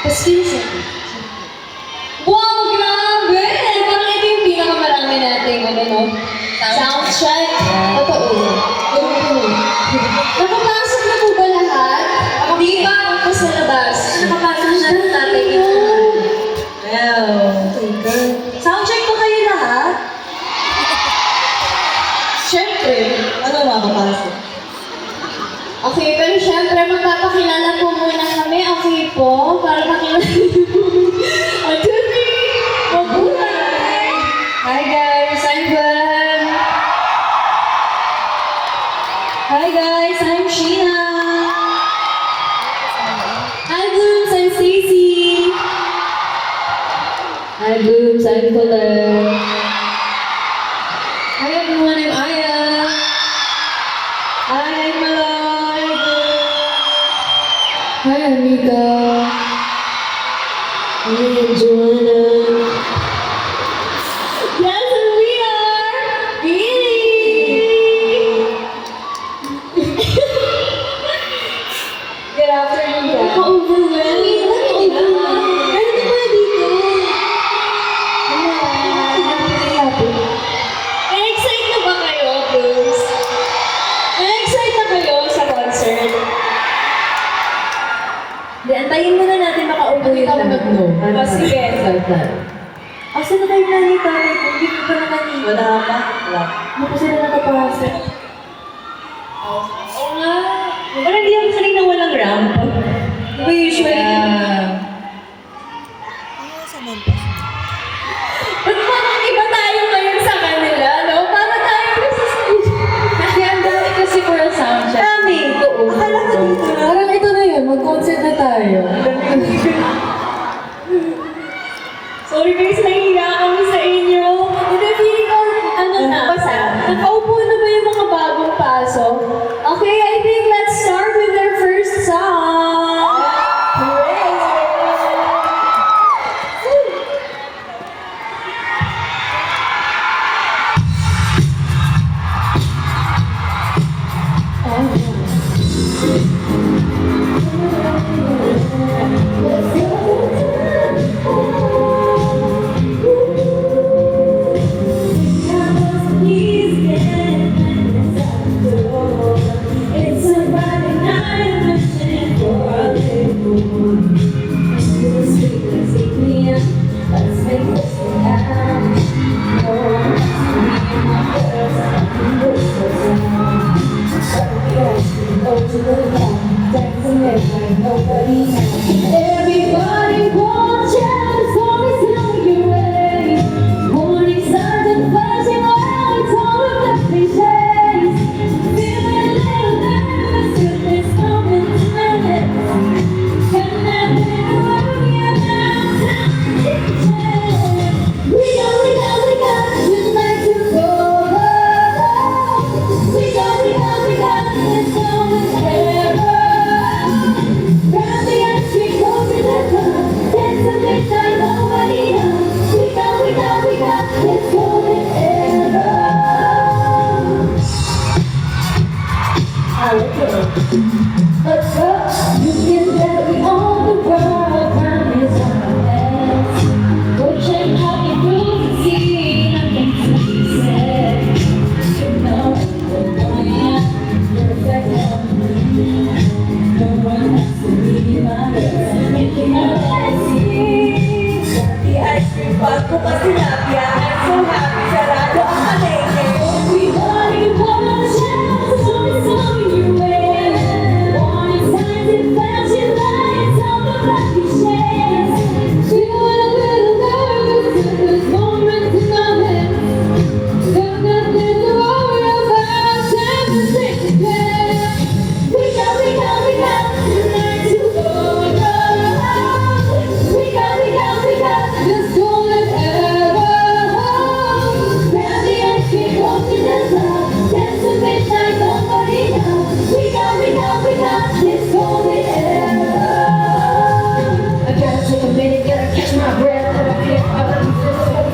Paskinsan. Wow, grabe! Parang ito yung pinakamarami nating ano, no? Sound check. Totoo. Nakapasok na po ba lahat? Di ba ako sa labas? Nakapasok na ng tatay ito. Well, soundcheck ko kayo lahat. Siyempre. Ano makapasok? Okay, pero siyempre magpapakilala po muna kami. Okay po? Para makilala niyo po. Attorney! Mabuhay! Hi guys, I'm Gwen. Hi guys, I'm Sheena. Hi Blooms, I'm Stacy. Hi Blooms, I'm Colette. Hi everyone, I'm Aya. Hi, I'm Malay. Hi Amika. Hi Joanna. Yes, and we are Billy. Good afternoon, guys. Overwhelming. Ano ba dito? Na-excite na ba kayo, Blooms? Na-excite na kayo sa concert? Di, antayin muna natin makaupo yung lahat. O, sige. Asan na kayo nanay tatay? Hindi ko pa nakanina. Wala pa. Wala. Hindi pa sila nakapasok. Oo nga. Parang hindi ako sanay na walang ramp. Di ba usually? Ba't parang iba tayo ngayon sa kanila, no? Para tayo kasi sa Kasi ang dami kasi for a soundcheck. Dami. Oo. Akala ko dito na. Parang ito na yun, mag-concert na tayo. Sorry guys, nahihiya kami sa inyo. Hindi, feeling ko, ano na, basta, nakaupo na ba yung mga bagong pasok? Okay, I think let's start with their first song. It's a Friday night, I'm wishing for a little one. Let's take me in, let's make this happen. No one wants to be my first, I can wish for someone. Yes, go to the ground, dancing like nobody knows. Everybody wants you, it's always coming your way. Morning signs and flashing lights, all of the cliches. Feeling a little nervous with this moment to my lips. Can I be around you now? We got tonight to go. We got this moment forever. Grab the ice cream, go to the club. Dance a midnight, nobody knows. We got this moment ever. Let's go. You can bet we own the world. Time is on our hands. Pushing how you move, see nothing to be said. You know we're going perfect. No one has to be my girl. Making a legacy. The ice cream bag ko pa tilapia. I'm so happy. Sarado ang palengke. Everybody wants chance, so it's coming your way. Warning signs and flashing lights, all the lucky shades. Feeling a little nervous with this moment in my head. Got nothing to worry about, time to take a chance. We got tonight to go. We got this golden era. Grab the ice cream, go to the club. Dance to midnight, nobody knows. We got this golden era. I gotta take a minute, gotta catch my breath. I don't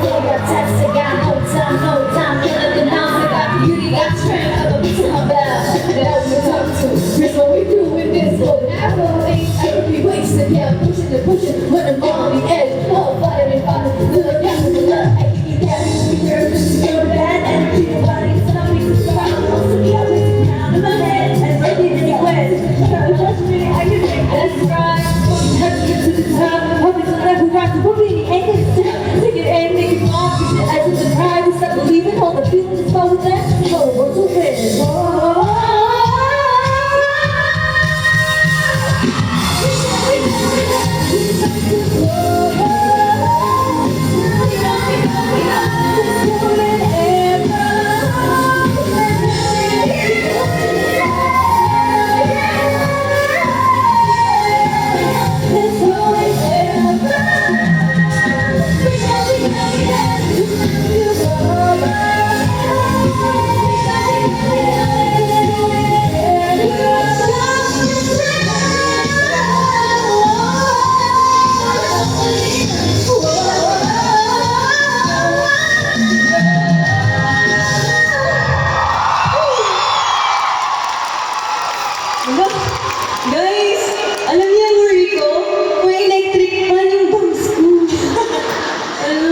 feel I got text, I got no time. Killing the nouns, I got beauty, got strength. I don't need to my best. That we talk to. Here's what we do with this golden era. I could be waist and yeah, pushing and pushing when I'm on the edge. Oh, fire and fire, the gas and the love. I can get that, you nervous, you're bad, and you know what it's not me. I'm also carrying down in my head and breaking in the west. Try to touch me, I can make this right. Have to get to the top, hoping to never rock the movie. Ain't this take it and make it off. I just surprised and stop believing all the feelings is far with that. Oh, what's so bad? Guys, alam niyo ang worry ko? May electric fan yung bangs ko. Ano?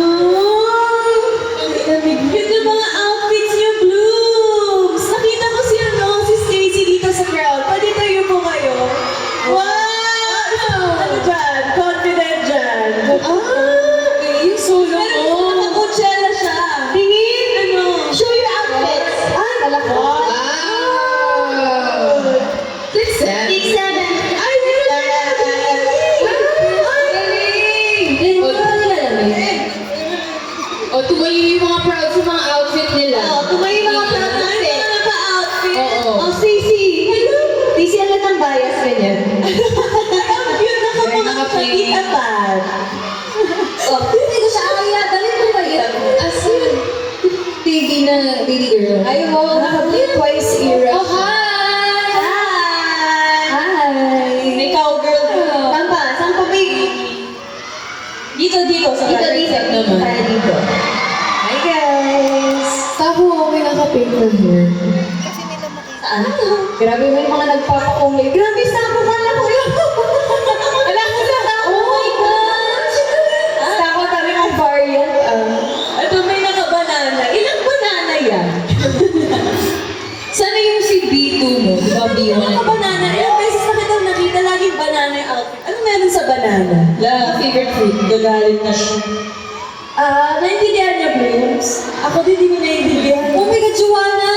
Yun yung mga outfits niyo, Blooms! Nakita ko si Stacy dito sa crowd. Pwede tayo po kayo. Wow! Ano dyan? Confident dyan. Okay. Yung solo mo. Pero naka-Coachella siya. Tingin, ano? Show your outfits. Ay, talaga. Wow! Big seven. Ay, O, tumayo yung mga proud sa mga outfit nila. tumayo mga outfit. Mga naka-outfit. Oo. Oh, Stacy. Stacy, ang latang bias ganyan. Ang cute na Very kapag naka-play. nakita Oh, hindi ko siya kaya. Galit mo ba yan? As in, baby girl. Ay, wow. Naka-blink twice era. Oh, hi! Hi! May cowgirl. Saan pa? Saan pa, baby? Dito. Sa Dito, right dito. side naman. Tayo dito. Hi, guys. Tapo, may naka-paper hair. Saan? Grabe, may mga nagpapakulay. Grabe, sako ka na ko yun. Alam mo sa ako. Oh my gosh! Sako tabi ng variant. Ito, may naka-banana. Ilang banana yan? Sana yung si B2 mo? Di ba B1? Naka-banana. Ilang beses na kitang nakita, laging banana yung outfit. Ano meron sa banana? Favorite fruit. Gagalit na siya. Naintindihan niya, Blooms? Ako din, di ko naintindihan. Oh my God, Joanna!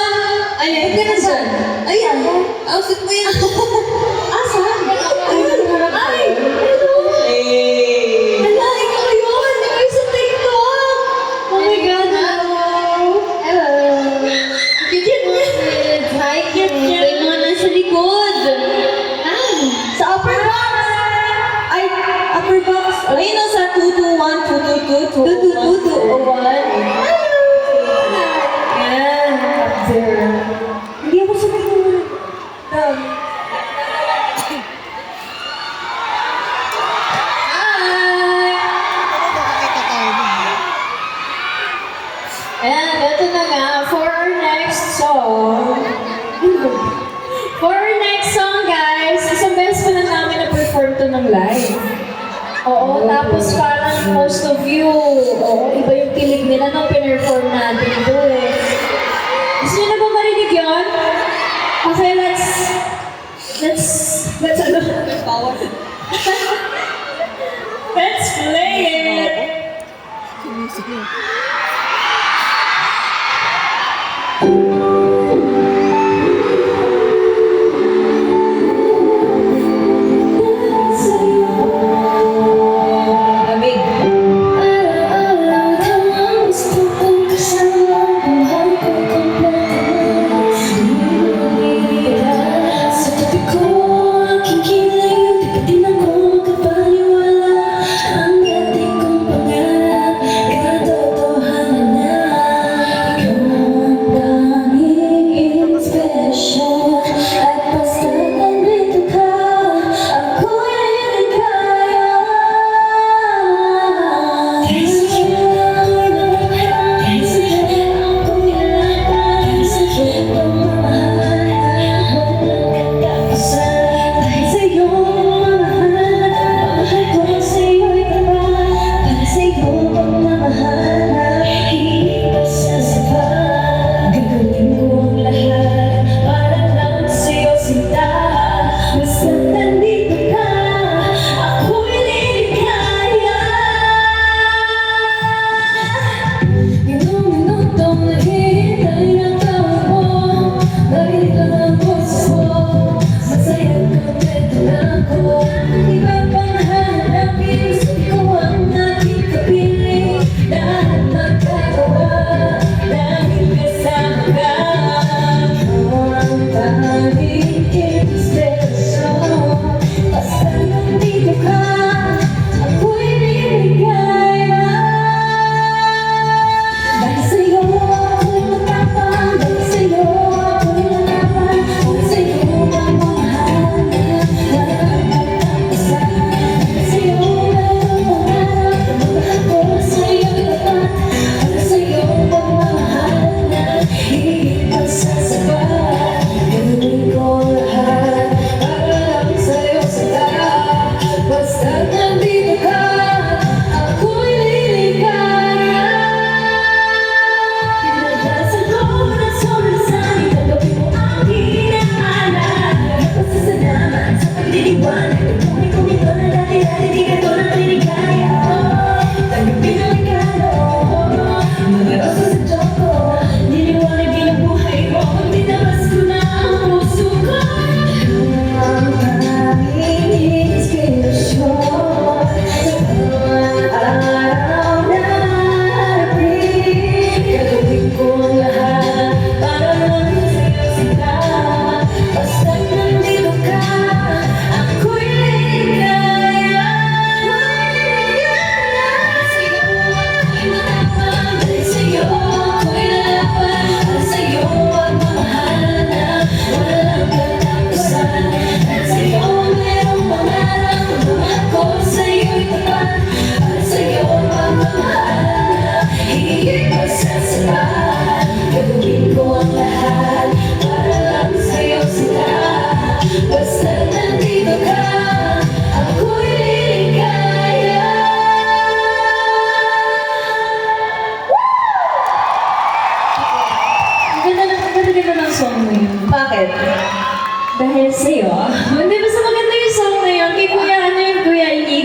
Ayan, Ba't ka na saan? Ayan. Outfit mo yan. Asan? Ay! Eh. Hala, ikaw yun! Ikaw sa TikTok! Oh my God, hello! Cute! Hi, cute! May mga nasa likod! Ay! Sa upper box! Ay, upper box. Ayun o, sa 221, 222, 222, 201. Yan. Up there. Hindi ako sumunod. And ito na nga, for our next song, guys, isang beses pa na namin na-perform to ng live. Oo, tapos parang most of you, iba yung kilig nila nung pinerform natin ito eh. Gusto nyo na ba marinig yun? Okay, let's ano? Let's play it! Lamig. Araw-araw ka lang gusto kong kasama buhay ko kompleto na sa tabi ko aking kiling di pa din ako makapaniwala ang dati kong pangarap ikatotohanan na ikaw ang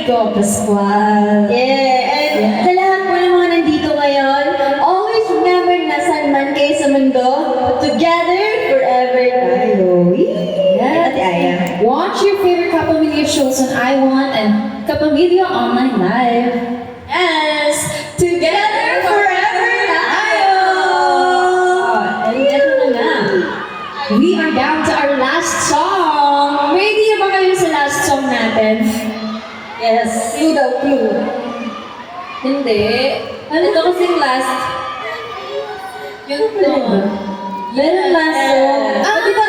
Virgo Pascual. Yeah, and sa lahat po ng mga nandito ngayon, always remember na saan man kayo sa mundo, together forever tayo. Yeah. Ate Aya. Watch your favorite Kapamilya shows on iWant and Kapamilya Online Live. Yes! Together forever tayo! And eto na nga. We are down to our last song. Ready na ba kayo sa last song natin? Yes, clue daw, clue. Hindi. Ano to kasing last? Yung to. Meron last song. Di ba?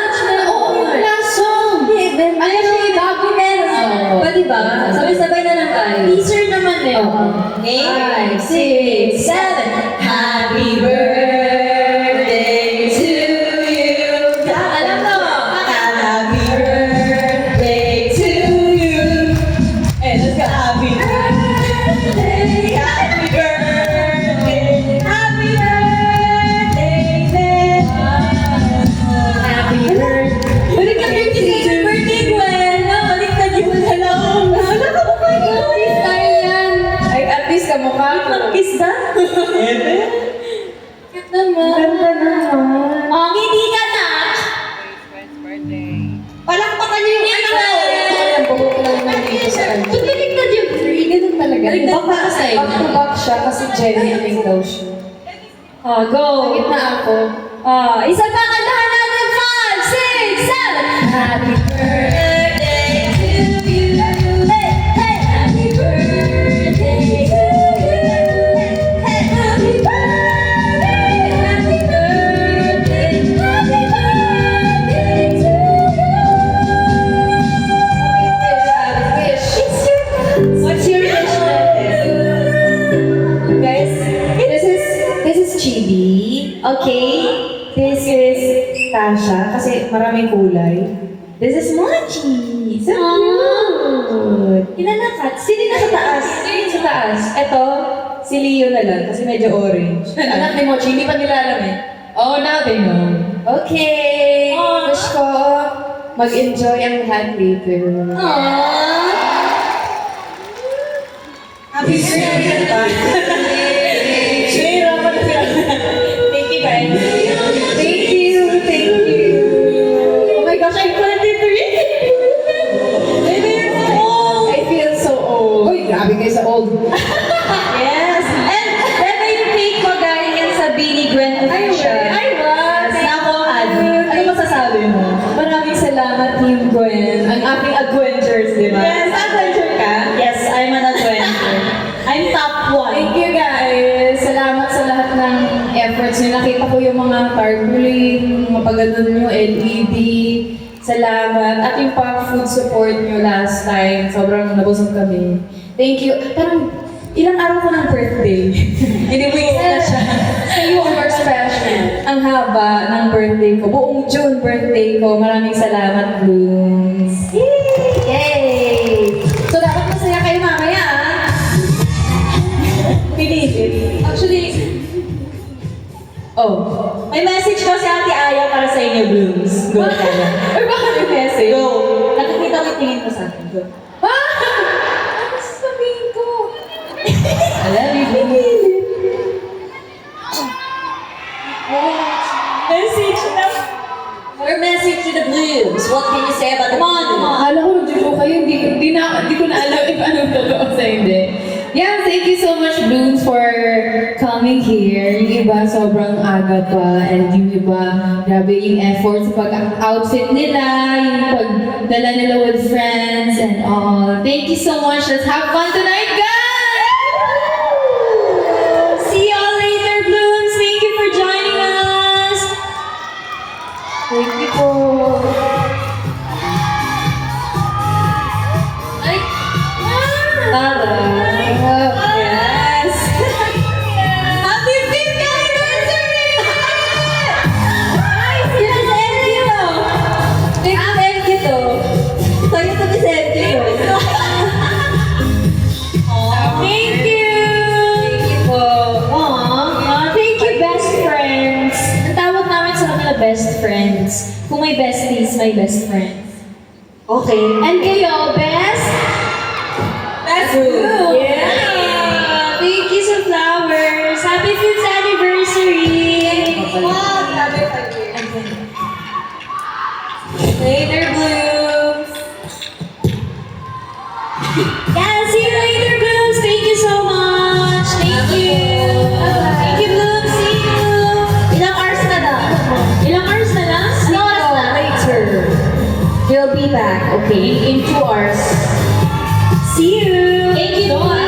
Oo, yung last song. Ano siya yung bago meron song? Ba, diba? Sabay-sabay na lang tayo. Teaser naman eh. Okay? 5, 6, 7. Happy birthday to you. Alam mo. Happy birthday to you. And let's go. Happy birthday. Happy birthday. Happy birthday. Happy birthday. Balik ka 57th birthday, Gwen. Baliktad yung hello. Wala ka mo pa yun. Style yan. Ay, at least kamukha ko. Kiss na? Cute naman. Ganda naman. Oh, ngiti ka na. Palakpakan niyo yung ano. Ang buhok lang naman dito sa ano. Baliktad yung three. Ganun talaga. Baka back to back siya kasi Jenny ang daw siya. Oh, go. Sakit na ako. Isa pa kantahan natin. 5, 6, 7. Happy birthday to you. Hey, hey. Happy birthday to you. Hey, happy birthday. Happy birthday. Happy birthday to you. What's your wish natin? Guys, this is Chibi. Okay. This is Tasha kasi maraming kulay. This is Mochi. So cute. Kinanakat. Sino na sa taas? Sino sa taas? Ito, si Leo na lang kasi medyo orange. Anak ni Mochi, hindi pa nila alam eh. Oh, now they know. Okay. Aww. Wish ko mag-enjoy ang lahat later. Aww. Happy birthday. Thank you guys. Thank you. Oh my gosh, I'm 23. I feel so old. Uy, grabe kayo sa old. Yes. And ito yung cake ko galing yan sa Bini Gwen official. Ay, wow. Nakuhan. Ano masasabi mo? Maraming salamat, Team Gwen. Ang aking adventures, di ba? Yes, adventure ka? Yes, I'm an adventure. I'm top Thank 1. you guys. Salamat sa lahat ng efforts nyo. Nakita ko yung mga tarpaulin, mga pagano'n nyo, LED. Salamat. At yung food support nyo last time. Sobrang nabusog kami. Thank you. Parang ilang araw ko ng birthday. Ini-week na siya. Sa you are special. Ang haba ng birthday ko. Buong June birthday ko. Maraming salamat, Blooms. Yay! So dapat masaya kayo mamaya, ah. Pinilit. Actually, May message ko si Ate Aya para sa inyo, Blooms. Go tayo. Or baka may message? Go. Nakikita ko yung tingin mo sa akin. Go. Ano sasabihin ko? Alam mo, message na. Or message to the Blooms. What can you say about the Come on. Akala ko nag-joke kayo, hindi ko na alam if anong totoo sa hindi. Yeah, thank you so much, Blooms, for coming here. Yung iba, sobrang aga pa. And yung iba, grabe yung effort sa pag-outfit nila, yung pagdala nila with friends and all. Thank you so much. Let's have fun tonight, guys! See y'all later, Blooms. Thank you for joining us. Thank you po. Ay! Tara. Yes! Happy 5th anniversary! Ay, sino sa MQ? Thank you to. Sa'yo to sa MQ. Thank you! Thank you po. Thank you, best friends. Ang tawag namin sa kanila best friends. Kung may besties, may best friends. Okay. And kayo, best? Best Later, Blooms. Yeah, see you later, Blooms. Thank you so much. Thank you. Thank you, Blooms. See you. Ilang hours na lang? Ilang hours na lang? Ilang hours na? Later. We'll be back, okay? In 2 hours. See you. Thank you.